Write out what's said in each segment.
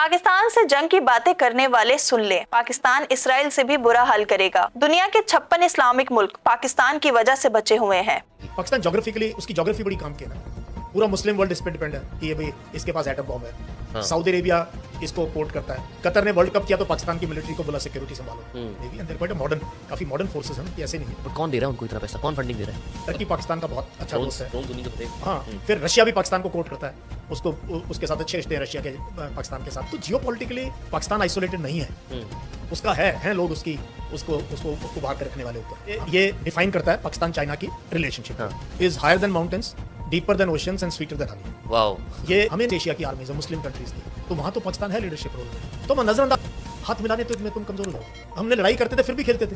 पाकिस्तान से जंग की बातें करने वाले सुन ले, पाकिस्तान इसराइल से भी बुरा हाल करेगा। दुनिया के 56 इस्लामिक मुल्क पाकिस्तान की वजह से बचे हुए हैं। पाकिस्तान ज्योग्राफिकली उसकी ज्योग्राफी बड़ी काम की है ना, पूरा मुस्लिम वर्ल्ड इस पे डिपेंड है कि ये भाई इसके पास एटम बॉम्ब है। हाँ। सऊदी अरेबिया इसको सपोर्ट करता है। कतर ने वर्ल्ड कप किया तो पाकिस्तान की मिलिट्री को बोला सिक्योरिटी संभालो। नेवी अंदर बड़े मॉडर्न, काफी मॉडर्न फोर्सेस हैं, ऐसे नहीं है। बट कौन दे रहा है उनको इतना पैसा? कौन फंडिंग दे रहा है? टर्की पाकिस्तान का बहुत अच्छा दोस्त है। ड्रोन दुनिया को दे। हाँ, फिर रशिया भी पाकिस्तान को कोट करता है, उसको उसके साथ अच्छे रिश्ते हैं रशिया के पाकिस्तान के साथ। तो जियोपॉलिटिकली पाकिस्तान आइसोलेटेड नहीं है, उसका है लोग उसकी उसको बाहर कर रखने वाले ऊपर। ये डिफाइन करता है पाकिस्तान चाइना की relationship is higher than mountains, deeper than oceans and sweeter than honey. Wow, ये हमें एशिया की आर्मीज है, मुस्लिम कंट्रीज की, तो वहां तो पाकिस्तान है लीडरशिप रोल में। तो मैं नजरअंदाज, हाथ मिलाने तो तुम कमजोर हो जाओ। हमने लड़ाई करते थे फिर भी खेलते थे,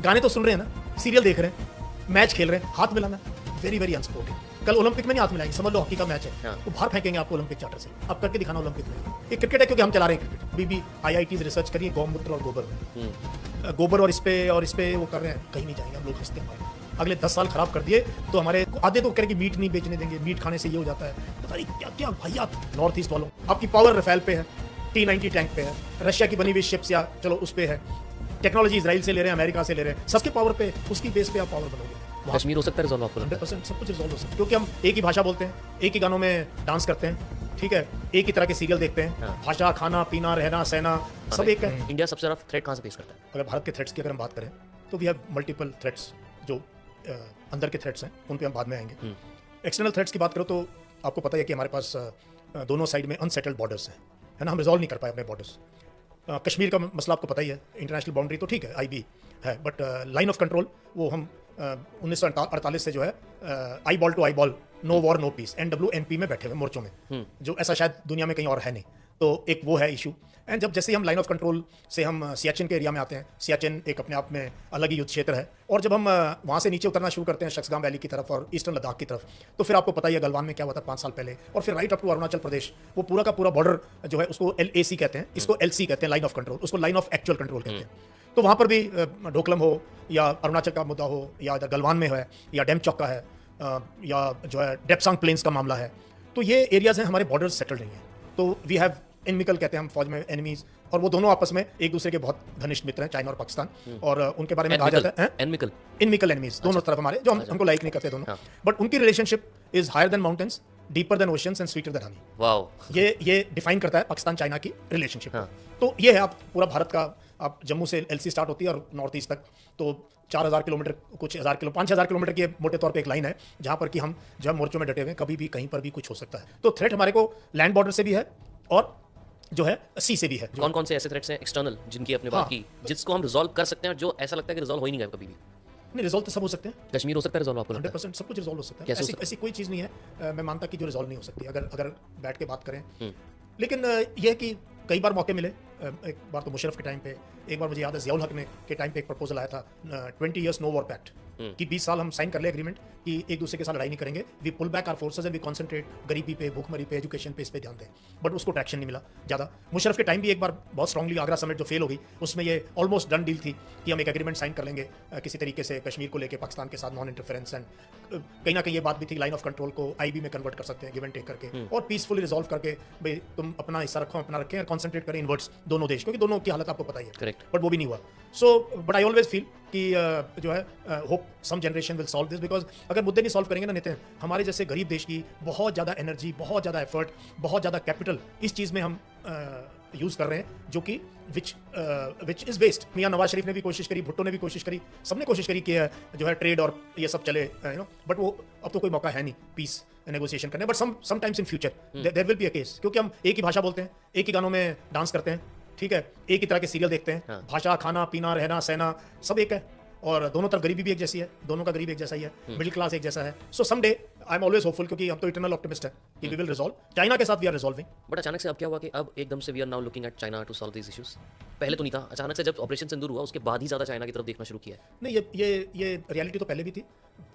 गाने तो सुन रहे हैं ना, सीरियल देख रहे हैं, मैच खेल रहे हैं, हाथ मिलाना वेरी वेरी अनस्पोर्टिंग। कल ओलंपिक में नहीं हाथ मिलाएंगे, समझ लो हॉकी का मैच है तो बाहर फेंकेंगे आपको ओलंपिक चार्टर से। अब करके दिखाना ओलंपिक में। ये क्रिकेट है क्योंकि हम चला रहे हैं क्रिकेट। अभी IITs रिसर्च करिए गौमूत्र और गोबर में, गोबर और इस पे वो कर रहे हैं, कहीं नहीं जाएंगे हम लोग। हंसते हैं, अगले 10 साल खराब कर दिए तो हमारे आधे तो करेंगे मीट नहीं बेचने देंगे, मीट खाने से ये हो जाता है, पता नहीं क्या क्या भैया। नॉर्थ ईस्ट वालों, आपकी पावर रफेल पे है, T-90 टैंक पे है, रशिया की बनी हुई शिप्स या चलो उस पे है, टेक्नोलॉजी इजराइल से ले रहे हैं, अमेरिका से ले रहे हैं, सबके पावर पे, उसकी बेस पे आप पावर बनोगे। कश्मीर हो सकता है रिजॉल्व आपको? 100% सब कुछ रिजॉल्व हो सकता है, क्योंकि हम एक ही भाषा बोलते हैं, एक ही गानों में डांस करते हैं, ठीक है, एक ही तरह के सीरियल देखते हैं, भाषा, खाना पीना, रहना सहना सब एक है। इंडिया सबसे ज्यादा थ्रेट कहाँ से फेस करता है? अगर भारत के थ्रेट्स की अगर हम बात करें तो वी हैव मल्टीपल थ्रेट्स। जो अंदर के थ्रेट्स हैं उन पे हम बाद में आएंगे। एक्सटर्नल थ्रेट्स की बात करो तो आपको पता है कि हमारे पास दोनों साइड में अनसेटल्ड बॉर्डर्स हैं, है ना, हम रिजॉल्व नहीं कर पाए अपने बॉर्डर्स। कश्मीर का मसला आपको पता ही है, इंटरनेशनल बाउंड्री तो ठीक है IB है, बट लाइन ऑफ कंट्रोल वो हम 1948 से जो है eyeball to eyeball, no war no peace, NWNP में बैठे हुए मोर्चों में, जो ऐसा शायद दुनिया में कहीं और है नहीं। तो एक वो है इशू। एंड जब जैसे ही हम लाइन ऑफ कंट्रोल से हम सियाचिन के एरिया में आते हैं, सियाचिन एक अपने आप में अलग ही युद्ध क्षेत्र है, और जब हम वहाँ से नीचे उतरना शुरू करते हैं शक्सगाम वैली की तरफ और ईस्टर्न लद्दाख की तरफ, तो फिर आपको पता ही है गलवान में क्या हुआ था 5 साल पहले, और फिर right up to Arunachal Pradesh, वो पूरा का पूरा बॉर्डर जो है उसको LAC कहते हैं, इसको LC कहते हैं, लाइन ऑफ कंट्रोल, उसको लाइन ऑफ एक्चुअल कंट्रोल कहते हैं। तो वहाँ पर भी ढोकलम हो या अरुणाचल का मुद्दा हो या इधर गलवान में है या डेमचौक का है या जो है डेप्सांग प्लेन्स का मामला है, तो ये एरियाज हैं हमारे बॉर्डर सेटल्ड नहीं है। तो वी हैव इनमिकल कहते हैं हम फौज में एनिमीज, और वो दोनों आपस में एक दूसरे के बहुत घनिष्ठ मित्र हैं, चाइना और पाकिस्तान, और उनके बारे में कहा जाता है इनमिकल एनिमीज, दोनों तरफ हमारे, जो हमको लाइक नहीं करते दोनों, बट उनकी relationship is higher than mountains, deeper than oceans and sweeter than honey. Wow, ये डिफाइन करता है पाकिस्तान चाइना की रिलेशनशिप। तो ये है आप पूरा भारत का, आप जम्मू से LC स्टार्ट होती है और नॉर्थ ईस्ट तक, तो 4000 किलोमीटर, कुछ 5000 किलोमीटर की मोटे तौर पे एक लाइन है जहां पर कि हम जो है मोर्चों में डटे हुए, कभी भी कहीं पर भी कुछ हो सकता है। तो थ्रेट हमारे को लैंड बॉर्डर से भी है और जो है सी से भी है। कौन कौन से ऐसे थ्रेट्स हैं एक्सटर्नल जिनकी आपने बात की, जिसको हम रिजॉल्व कर सकते हैं और जो ऐसा लगता है कि रिजॉल्व हो ही नहीं गया कभी भी? नहीं, रिजॉल्व तो सब हो सकते हैं। कश्मीर हो सकता है रिजॉल्व आपको? 100% सब कुछ रिजॉल्व हो सकता है। ऐसी कोई चीज़ नहीं है मैं मानता कि जो रिजॉल्व नहीं हो सकती अगर बैठ के बात करें। लेकिन यह है कि कई बार मौके मिले, एक बार तो मुशर्रफ के टाइम पे, एक बार मुझे याद है ज़ियाउल हक ने के टाइम पे एक प्रपोजल आया था 20 years नो वॉर पैक्ट, कि 20 साल हम साइन कर ले एग्रीमेंट कि एक दूसरे के साथ लड़ाई नहीं करेंगे, we pull back our forces and we concentrate गरीबी पे, भूखमरी पे, एजुकेशन पे, इस पे ध्यान दें। बट उसको ट्रैक्शन नहीं मिला ज़्यादा। मुशर्रफ के टाइम भी एक बार बहुत स्ट्रांगली आगरा समिट जो फेल हो गई, उसमें ये ऑलमोस्ट डन डील थी कि हम एक एग्रीमेंट साइन कर लेंगे किसी तरीके से कश्मीर को लेकर पाकिस्तान के साथ नॉन इंटरफेरेंस, एंड कहीं ना कहीं ये बात भी थी लाइन ऑफ कंट्रोल को IB में कन्वर्ट कर सकते हैं गिव एंड टेक करके, और पीसफुली रिजॉल्व करके भाई तुम अपना हिस्सा रखो, अपना रखें, और कॉन्सेंट्रेट करें इनवर्ड्स दोनों देश, क्योंकि दोनों की हालत आपको पता ही है। करेक्ट। बट वो भी नहीं हुआ। So but I always feel कि जो है hope some generation will solve this, because अगर मुद्दे नहीं सॉल्व करेंगे ना नितिन, हमारे जैसे गरीब देश की बहुत ज़्यादा एनर्जी, बहुत ज़्यादा एफर्ट, बहुत ज़्यादा कैपिटल इस चीज़ में हम यूज़ कर रहे हैं, जो कि विच इज़ वेस्ट। मियाँ नवाज शरीफ ने भी कोशिश करी, भुट्टो ने भी कोशिश करी, सबने कोशिश करी कि जो है ट्रेड और ये सब चले, बट वो अब तो कोई मौका है नहीं पीस नेगोशिएशन करने। But sometimes in future there will be a case, क्योंकि हम एक ही भाषा बोलते हैं, एक ही गानों में डांस करते हैं, ठीक है, एक ही तरह के सीरियल देखते हैं, भाषा, खाना पीना, रहना सहना सब एक है, और दोनों तरफ गरीबी भी एक जैसी है, दोनों का गरीब एक जैसा ही है, मिडिल क्लास एक जैसा है। So some day I am always hopeful, क्योंकि हम तो इटर्नल ऑप्टिमिस्ट है कि वी विल रिजॉल्व। चाइना के साथ वी आर रिजॉल्विंग। बट अचानक से अब क्या हुआ कि अब एकदम से we are now looking at China to solve these issues? पहले तो नहीं था, अचानक से जब ऑपरेशन सिंदूर हुआ उसके बाद ही ज़्यादा चाइना की तरफ देखना शुरू किया है। नहीं, ये रियलिटी तो पहले भी थी,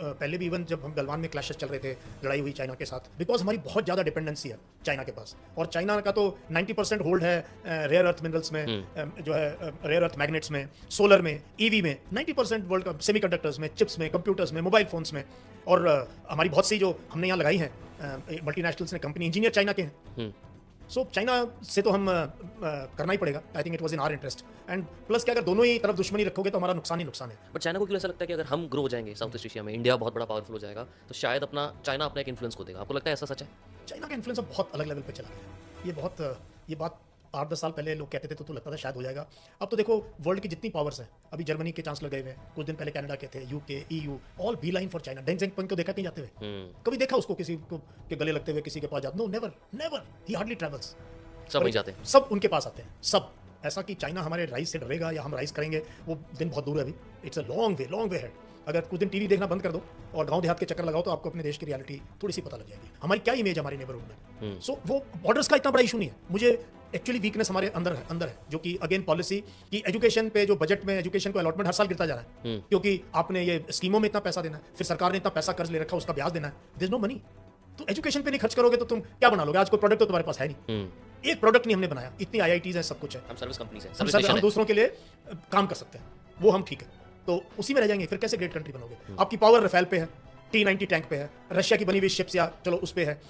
पहले भी इवन जब हम गलवान में क्लैशेस चल रहे थे, लड़ाई हुई चाइना के साथ, बिकॉज हमारी बहुत ज़्यादा डिपेंडेंसी है चाइना के पास, और चाइना का तो 90% होल्ड है रेयर अर्थ मिनरल्स में, जो है रेयर अर्थ मैग्नेट्स में, सोलर में, EV में, 90% वर्ल्ड का सेमीकंडक्टर्स में, चिप्स में, कंप्यूटर्स में, मोबाइल फोन्स में, और हमारी बहुत सी जो हमने यहाँ लगाई हैं मल्टीनेशनल्स ने कंपनी, इंजीनियर चाइना के हैं। सो चाइना से तो हम करना ही पड़ेगा। I think it was in our interest, and plus कि अगर दोनों ही तरफ दुश्मनी रखोगे तो हमारा नुकसान ही नुकसान है। बट चाइना को क्यों ऐसा लगता है कि अगर हम ग्रो हो जाएंगे साउथ ईस्ट एशिया में, इंडिया बहुत बड़ा पावरफुल हो जाएगा, तो शायद चाइना अपना एक इन्फ्लुएंस को देगा? आपको लगता है ऐसा सच है? चाइना का इन्फ्लुएंस अब बहुत अलग लेवल पे चला गया है। ये बात 8-10 साल पहले लोग कहते थे तो लगता था शायद हो जाएगा। अब तो देखो वर्ल्ड की जितनी पावर्स हैं, अभी जर्मनी के चांसलर गए हुए हैं, कुछ दिन पहले कनाडा के थे, UK, EU, all beeline for China. Deng Xiaoping को देखा कहीं जाते हुए? कभी देखा उसको किसी को के गले लगते हुए किसी के पास जाते? No, never never, he hardly travels. सब वहीं जाते हैं, सब उनके पास आते हैं, सब। ऐसा कि चाइना हमारे राइस से डरेगा या हम राइस करेंगे, वो दिन बहुत दूर है अभी। It's a long way head. अगर कुछ दिन टीवी देखना बंद कर दो और गांव देहात के चक्कर लगाओ तो आपको अपने देश की रियलिटी थोड़ी सी पता लग जाएगी, हमारी क्या इमेज हमारी नेबरहुड में। सो वो बॉर्डर्स का इतना बड़ा इशू नहीं है। मुझे एक्चुअली वीकनेस हमारे अंदर है, जो कि अगेन पॉलिसी की एजुकेशन पे, जो बजट में एजुकेशन को अलॉटमेंट हर साल गिरता जा रहा है, क्योंकि आपने ये स्कीमों में इतना पैसा देना है, फिर सरकार ने इतना पैसा कर्ज ले रखा, उसका ब्याज देना है, देयर इज नो मनी। तो एजुकेशन पे नहीं खर्च करोगे तो तुम क्या बना लोगे? आज कोई प्रोडक्ट तो तुम्हारे पास है नहीं, एक प्रोडक्ट नहीं हमने बनाया, इतनी IITs है, सब कुछ है, हम सर्विस कंपनीज हैं, हम सर्विस हम दूसरों के लिए काम कर सकते हैं, वो हम ठीक है, तो उसी में रह जाएंगे। फिर कैसे ग्रेट कंट्री बनोगे? आपकी पावर राफेल पे है, T-90 टैंक पे है, रशिया की बनी हुई शिप्स या चलो उस पे है,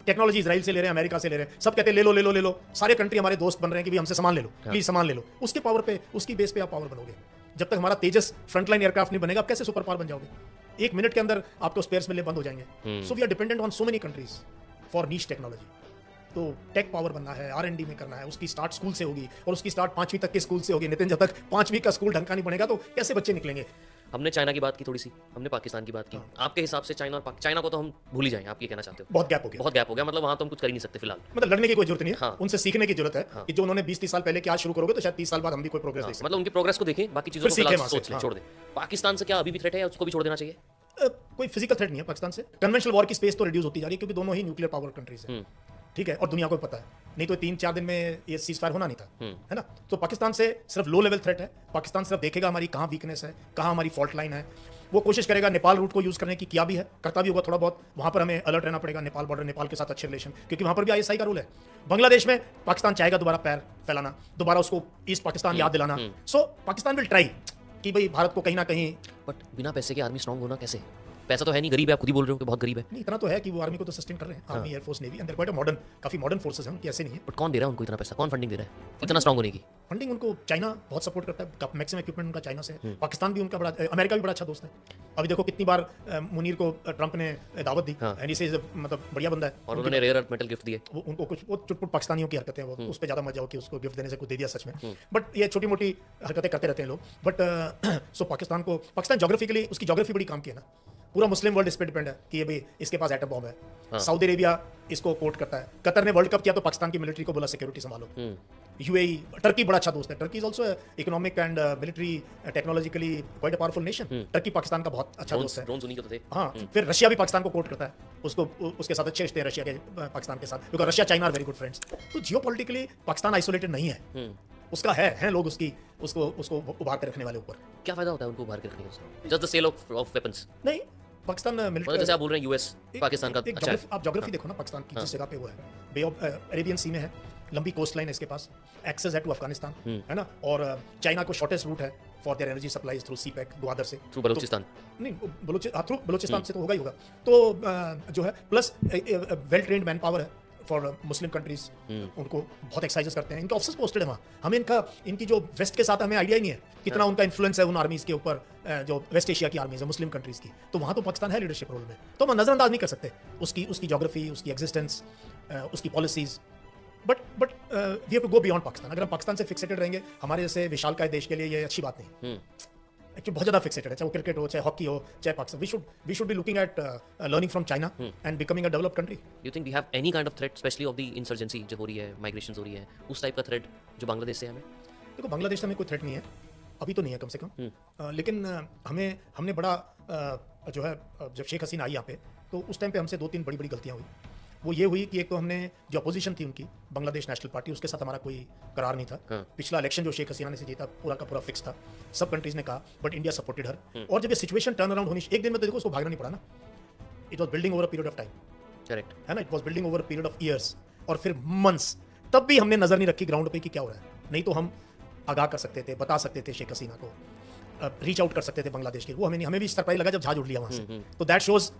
टेक्नोलॉजी इजराइल से ले रहे हैं, अमेरिका से ले रहे हैं, सब कहते हैं ले लो। सारे कंट्री हमारे दोस्त बन रहे हैं कि भी हमसे सामान ले लो, प्लीज सामान ले लो। उसके पावर पे, उसकी बेस पे आप पावर बनोगे। जब तक हमारा तेजस फ्रंटलाइन एयरक्राफ्ट नहीं बनेगा, आप कैसे सुपर पावर बन जाओगे? 1 मिनट के अंदर आपको स्पेयर्स मिलने बंद हो जाएंगे। So we are dependent on so many countries for niche technology. तो टेक पावर बनना है, R&D में करना है, उसकी स्टार्ट स्कूल से होगी, और उसकी स्टार्ट 5वीं तक के स्कूल से होगी। नितिन, जब तक 5वीं का स्कूल ढंग का नहीं बनेगा तो कैसे बच्चे निकलेंगे? हमने चाइना की बात की थोड़ी सी, हमने पाकिस्तान की बात की। आपके हिसाब से चाइना को तो हम भूल ही जाएं, आप ये कहना चाहते हो? बहुत गैप हो गया, बहुत गैप हो गया, मतलब वहां तो हम कुछ कर ही नहीं सकते फिलहाल। मतलब लड़ने की कोई जरूरत नहीं है। हाँ। उनसे सीखने की जरूरत है कि जो उन्होंने 20-30 साल पहले क्या शुरू करोगे तो शायद 30 साल बाद हम भी कोई प्रोग्रेस देख सकते मतलब उनकी प्रोग्रेस को देखें, बाकी चीजों को फिर सीखें फिलहाल वहाँ से, सोच लें, हाँ। छोड़ दें। पाकिस्तान से क्या अभी भी थ्रेट है या उसको भी छोड़ देना चाहिए? कोई फिजिकल थ्रेट नहीं है पाकिस्तान से। कन्वेंशनल वॉर की स्पेस तो रिड्यूस होती जा रही है, क्योंकि दोनों ही न्यूक्लियर पावर कंट्रीज हैं, ठीक है, और दुनिया को पता है, नहीं तो 3-4 दिन में ये सीज फायर होना नहीं था, है ना। तो पाकिस्तान से सिर्फ लो लेवल थ्रेट है। पाकिस्तान सिर्फ देखेगा हमारी कहाँ वीकनेस है, कहाँ हमारी फॉल्ट लाइन है, वो कोशिश करेगा। नेपाल रूट को यूज करने की किया भी है, करता भी होगा थोड़ा बहुत। वहां पर हमें अलर्ट रहना पड़ेगा, नेपाल बॉर्डर, नेपाल के साथ अच्छे रिलेशन, क्योंकि वहां पर भी ISI का रूल है। बांग्लादेश में पाकिस्तान चाहेगा दोबारा पैर फैलाना, दोबारा उसको ईस्ट पाकिस्तान याद दिलाना। सो पाकिस्तान विल ट्राई कि भाई भारत को कहीं ना कहीं। बट बिना पैसे के आर्मी स्ट्रांग होना कैसे? पैसा तो है नहीं, गरीब है, आप खुद ही बोल रहे हो कि बहुत गरीब है। नहीं, इतना तो है कि वो आर्मी को तो सस्टेन कर रहे हैं, आर्मी, एयरफोर्स, नेवी, अंदर क्वाइट मॉडर्न, काफी मॉडर्न फोर्सेस हैं उनकी, ऐसे नहीं है। बट कौन दे रहा है उनको इतना पैसा? कौन फंडिंग दे रहा है इतना स्ट्रांग होने की? फंडिंग उनको चाइना बहुत सपोर्ट करता है, मैक्सिमम इक्विपमेंट उनका चाइना से है। पाकिस्तान भी उनका बड़ा, अमेरिका भी बड़ा अच्छा दोस्त है। अभी देखो कितनी बार मुनीर को ट्रंप ने दावत दी, एंड इसे मतलब बढ़िया बंदा है, और उन्होंने रेयर अर्थ मेटल गिफ्ट दिए। उनको कुछ वो चुटपुट पाकिस्तानियों की हरकतें हैं, वो उस पर ज्यादा मजा हो कि उसको गिफ्ट देने से कुछ दे दिया सच में। बट ये छोटी मोटी हरकतें करते रहते हैं लोग। बट सो पाकिस्तान जोग्राफिकली, उसकी जोग्राफी बड़ी काम की है ना। पूरा मुस्लिम वर्ल्ड इस पे डिपेंड है कि ये भाई इसके पास एटम बॉम्ब है। सऊदी अरेबिया इसको सपोर्ट करता है। कतर ने वर्ल्ड कप किया तो पाकिस्तान की मिलिट्री को बोला सिक्योरिटी संभालो। UAE, टर्की बड़ा अच्छा दोस्त है। Turkey is also economic and military technologically quite a powerful nation. Turkey Pakistan का बहुत अच्छा दोस्त है। ड्रोन्स उन्हीं के तो थे। हाँ, फिर रशिया भी पाकिस्तान को कोट करता है, उसको उसके साथ अच्छे रिश्ते हैं रशिया के, पाकिस्तान के साथ, क्योंकि Russia China are very good friends. तो जियोपॉलिटिकली पाकिस्तान आइसोलेटेड नहीं है, उसका है लोग उसको उभार कर रखने वाले ऊपर। क्या फायदा होता है उनको उभार के रखने का? Just the sale of weapons? नहीं, पाकिस्तान मतलब मिलिट्री, जैसे आप बोल रहे हैं यूएस पाकिस्तान का अच्छा है। आप ज्योग्राफी देखो ना, पाकिस्तान की जिस जगह पे वो है, बे ऑफ अरेबियन सी में है, लंबी कोस्ट लाइन है इसके पास, एक्सेस है टू अफगानिस्तान, है ना, और चाइना को शॉर्टेस्ट रूट है for their energy supplies through CPEC Gwadar से, थ्रू बलूचिस्तान। नहीं, थ्रू बलूचिस्तान से तो होगा ही होगा। तो जो है plus well trained manpower है फॉर मुस्लिम कंट्रीज, उनको बहुत एक्सरसाइजेस करते हैं, इनके ऑफिसर्स पोस्टेड है वहाँ। हमें इनकी जो वेस्ट के साथ हमें आइडिया ही नहीं है कितना उनका इन्फ्लुएंस है उन आर्मीज के ऊपर, जो वेस्ट एशिया की आर्मीज है, मुस्लिम कंट्रीज की। तो वहाँ तो पाकिस्तान है लीडरशिप रोल में, तो हम नजरअंदाज नहीं कर सकते उसकी जोग्राफी, उसकी एग्जिस्टेंस, उसकी policies. But we have to go beyond Pakistan. अगर हम पाकिस्तान से फिक्सेटेड रहेंगे, हमारे जैसे विशालकाय देश के लिए ये अच्छी बात नहीं। एक्चुअली बहुत ज़्यादा फिक्सेटेड है, चाहे वो क्रिकेट हो, चाहे हॉकी हो, चाहे Pakistan. We should be looking at learning from China and becoming a developed country. You think we have any kind of threat, especially of the insurgency जो हो रही है, माइग्रेशंस हो रही है, उस टाइप का थ्रेट जो बांग्लादेश से हमें? देखो, बांग्लादेश से हमें कोई थ्रेट नहीं है, अभी तो नहीं है कम से कम। लेकिन हमने बड़ा जो है, जब शेख हसीना आई यहाँ पे, तो उस टाइम पे हमसे 2-3 बड़ी बड़ी गलतियाँ हुई। वो ये हुई कि एक तो हमने जो अपोजिशन थी उनकी, बांग्लादेश नेशनल पार्टी, उसके साथ हमारा कोई करार नहीं था। पिछला इलेक्शन जो शेख हसीना ने से जीता, पूरा का पूरा फिक्स था, सब कंट्रीज ने कहा, बट इंडिया सपोर्टेड हर। और जब ये सिचुएशन टर्न अराउंड होनी, एक दिन में तो देखो उसको भागना नहीं पड़ा ना, it was building over a period of time, correct है ना, it was building over a period of years और फिर मंथ्स। तब भी हमने नजर नहीं रखी ग्राउंड पे कि क्या हो रहा है। नहीं तो हम आगाह कर सकते थे, बता सकते थे शेख हसीना को, रीच आउट कर सकते थे बांग्लादेश के। वो हमें भी सरप्राइज लगा जब जहाज उड़ लिया वहाँ से। तो दैट शोज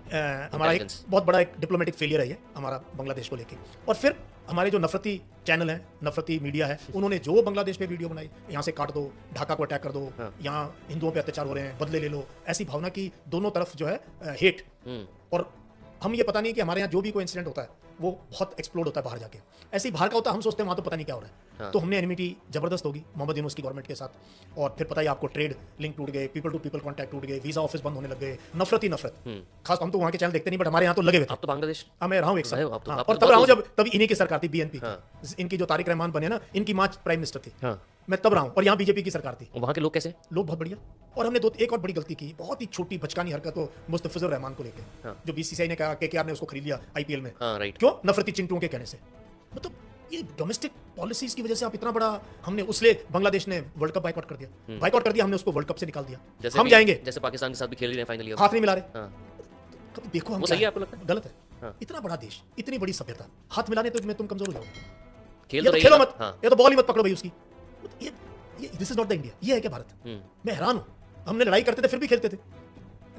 हमारा एक Intelligence. बहुत बड़ा एक डिप्लोमेटिक फेलियर है ये हमारा बांग्लादेश को लेके। और फिर हमारे जो नफरती चैनल हैं, नफरती मीडिया है, उन्होंने जो बांग्लादेश पे वीडियो बनाई, यहाँ से काट दो, ढाका को अटैक कर दो, हाँ। यहाँ हिंदुओं पे अत्याचार हो रहे हैं, बदले ले लो, ऐसी भावना की दोनों तरफ जो है हेट। और हम ये पता नहीं कि हमारे यहाँ जो भी कोई इंसिडेंट होता है वो बहुत एक्सप्लोड होता है बाहर जाके, ऐसे ही बाहर का होता है, हम सोचते हैं वहाँ तो पता नहीं क्या हो रहा है। हाँ। तो हमने एनिमिटी जबरदस्त होगी मोहम्मद यूनूस की गवर्नमेंट के साथ, और फिर पता ही आपको ट्रेड लिंक टूट गए, पीपल टू पीपल कॉन्टैक्ट टूट गए, वीजा ऑफिस बंद होने लग गए, नफरत ही नफरत। खास हम तो वहाँ के चैनल देखते नहीं, बट हमारे यहाँ तो लगे हुए थे। आप तो बांग्लादेश हाँ, मैं रहा हूँ एक साल। रहे हो आप तो, हाँ, आप और तो तब रहा हूँ बहुत जब तभी इन्हीं की सरकार थी, बीएनपी हाँ। इनकी जो तारिक रहमान बने ना, इनकी माँ प्राइम मिनिस्टर थी, हाँ, मैं तब रहा हूँ, और यहाँ बीजेपी की सरकार थी। वहाँ के लोग कैसे? लोग बहुत बढ़िया। और हमने एक और बड़ी गलती की, बहुत ही छोटी बचकानी हरकत हो मुस्तफिजुर रहमान को लेकर, हाँ। जो बीसीसीआई ने कहा, केकेआर ने उसको खरीद लिया आईपीएल में। हाँ, राइट। क्यों? नफरती चिंटुओं के कहने से। मतलब ये डोमेस्टिक पॉलिसीज की वजह से आप इतना बड़ा, हमने उसलिए बांग्लादेश ने वर्ल्ड कप बाइकआउट कर दिया, हमने उसको वर्ल्ड कप से निकाल दिया। जैसे हम अभी- जाएंगे, जैसे पाकिस्तान के साथ भी खेल रहे हैं फाइनली अब। हाथ नहीं मिला रहे। हाँ, कभी देखो हम वो क्या सही है आपको लगता है? गलत है। हाँ। इतना बड़ा देश, इतनी बड़ी सभ्यता, हाथ मिलाने तो में तुम कमजोर हो जाओगे। खेल ये तो तो रही खेलो है मत, ना? हाँ। ये तो बॉल ही मत पकड़ो भाई उसकी। ये this is not the India. ये है क्या भारत? मैं हैरान हूँ। हमने लड़ाई करते थे फिर भी खेलते थे,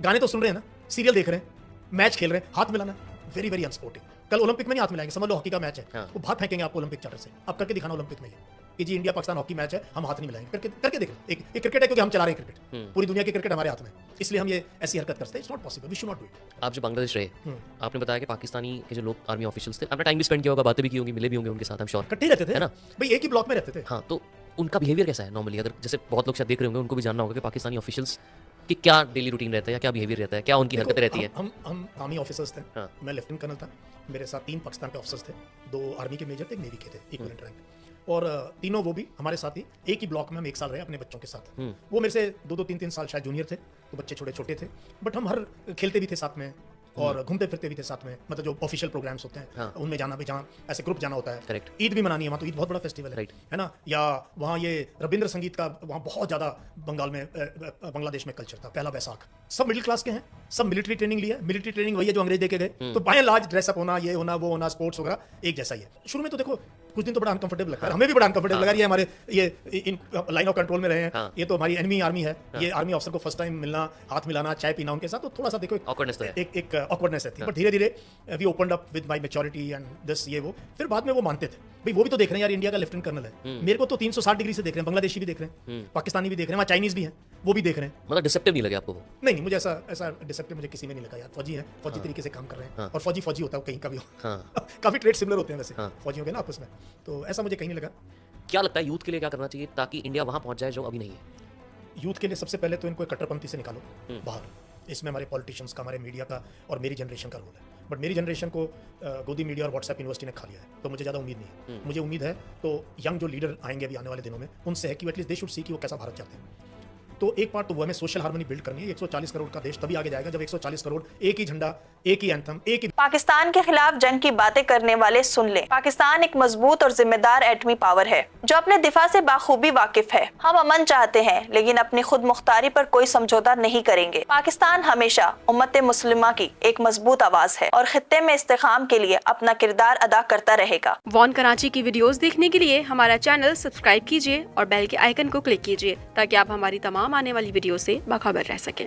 गाने तो सुन रहे हैं ना, सीरियल देख रहे हैं, मैच खेल रहे हैं, हाथ मिलाना वेरी वेरी अनस्पोर्टिंग। कल ओलंपिक में नहीं हाथ मिलाएंगे, समझ लो हॉकी का मैच है, हाँ। वो बाहर फेंकेंगे आपको ओलंपिक चार्टर से। आप करके दिखाना ओलंपिक में ये कि जी इंडिया पाकिस्तान हॉकी मैच है, हम हाथ नहीं मिलाएंगे, करके देखो। एक क्रिकेट है, क्योंकि हम चला रहे हैं क्रिकेट, पूरी दुनिया की क्रिकेट हमारे हाथ में, इसलिए हम ये ऐसी हरकत करते हैं। It's not possible, we should not do it. आप जब बांग्लादेश रहे, आपने बताया कि पाकिस्तानी के जो लोग आर्मी ऑफिशियल्स थे, आपने टाइम भी स्पेंड किया होगा, बातें भी की होंगी, मिले भी होंगे उनके साथ, आई एम श्योर। इकट्ठे ही रहते थे है ना? भाई, एक ही ब्लॉक में रहते थे। हाँ, तो उनका बिहेवियर कैसा है नॉर्मली? अगर जैसे बहुत लोग शायद देख रहे होंगे, उनको भी जानना होगा कि पाकिस्तानी ऑफिशियल्स की क्या डेली रूटीन रहता है या क्या बिहेवियर रहता है, क्या उनकी हरकतें रहती हैं? हम आर्मी ऑफिसर्स थे। हाँ। मैं लेफ्टिनेंट कर्नल था, मेरे साथ 3 पाकिस्तान के ऑफिसर्स थे, 2 आर्मी के मेजर थे, एक नेवी के थे, इक्विवेलेंट रैंक। और तीनों वो भी हमारे साथ ही एक ही ब्लॉक में हम 1 साल रहे अपने बच्चों के साथ। वो मेरे से 2-2 3-3 साल शायद जूनियर थे, तो बच्चे छोटे थे, बट हम हर खेलते भी थे साथ में और घूमते फिरते भी थे साथ में। मतलब जो ऑफिशियल प्रोग्राम्स होते हैं, हाँ। उनमें जाना भी, जहाँ ऐसे ग्रुप जाना होता है। Correct. ईद भी मनानी है वहाँ, तो ईद बहुत बड़ा फेस्टिवल Right. है ना। या वहाँ ये रविंद्र संगीत का वहाँ बहुत ज़्यादा बंगाल में बांग्लादेश में कल्चर था। पहला बैसाख, सब मिडिल क्लास के हैं, सब मिलिट्री ट्रेनिंग लिया। मिलिट्री ट्रेनिंग वही है जो अंग्रेज देके गए, तो बाय एंड लार्ज ड्रेसअप होना, ये होना, वो होना, स्पोर्ट्स वगैरह एक जैसा ही है। शुरू में तो देखो कुछ दिन तो बड़ा अनकंफर्टेबल लगता है, हमें भी बड़ा अनकंफर्टेबल लगा, ये हमारे ये इन लाइन ऑफ कंट्रोल में रहे हैं, हाँ। ये तो हमारी एनिमी आर्मी है, ये आर्मी ऑफिसर को फर्स्ट टाइम मिलना, हाथ मिलाना, चाय पीना उनके साथ, तो थोड़ा सा देखो Awkwardness तो है। एक ऑकवर्डनेस रहती है। बट धीरे धीरे we opened up with my maturity and this ये वो, फिर बाद में वो मानते थे भाई, वो भी तो देख रहे हैं यार, इंडिया का लेफ्टिनेंट कर्नल है, मेरे को तो 360 डिग्री से देख रहे हैं, बांग्लादेशी भी देख रहे हैं, पाकिस्तानी भी देख रहे हैं, वहाँ चाइनीज भी हैं, वो भी देख रहे हैं। मतलब डिसेप्टिव नहीं लगे आपको वो? नहीं, मुझे ऐसा डिसेप्टिव मुझे किसी में नहीं लगा यार। फौजी है, फौजी तरीके से काम कर रहे हैं, हाँ। और फौजी होता है कहीं का भी हो। हाँ। काफी ट्रेड सिमिलर होते हैं वैसे हाँ। फौजियों के ना आपस में, तो ऐसा मुझे कहीं नहीं लगा। क्या लगता है यूथ के लिए क्या करना चाहिए ताकि इंडिया वहाँ पहुँच जाए जो अभी नहीं है? यूथ के लिए सबसे पहले तो इनको एक कट्टरपंथी से निकालो बाहर। इसमें हमारे पॉलिटिशियंस का, हमारे मीडिया का और मेरी जनरेशन का रोल है। बट मेरी जनरेशन को गोदी मीडिया और व्हाट्सएप यूनिवर्सिटी ने खा लिया है, तो मुझे ज़्यादा उम्मीद नहीं है। मुझे उम्मीद है तो यंग जो लीडर आएंगे अभी आने वाले दिनों में, उनसे है कि एटलीस्ट दे शुड सी कि वो कैसा भारत चाहते हैं। तो एक पार्ट तो वो हमें सोशल हार्मनी बिल्ड करनी है। 140 करोड़ का देश तभी आगे जाएगा जब 140 करोड़ एक ही झंडा, एक ही एंथम, एक ही पाकिस्तान के खिलाफ जंग की बातें करने वाले सुन ले, पाकिस्तान एक मजबूत और जिम्मेदार एटमी पावर है जो अपने दिफा से बाखूबी वाकिफ है। हम अमन चाहते हैं लेकिन अपनी खुद मुख्तारी पर कोई समझौता नहीं करेंगे। पाकिस्तान हमेशा उम्मत मुस्लिमा की एक मजबूत आवाज है और खित्ते में इस्तेकाम के लिए अपना किरदार अदा करता रहेगा। वॉन कराची की वीडियोस देखने के लिए हमारा चैनल सब्सक्राइब कीजिए और बेल के आइकन को क्लिक कीजिए ताकि आप हमारी तमाम आने वाली वीडियो से बाखबर रह सकें।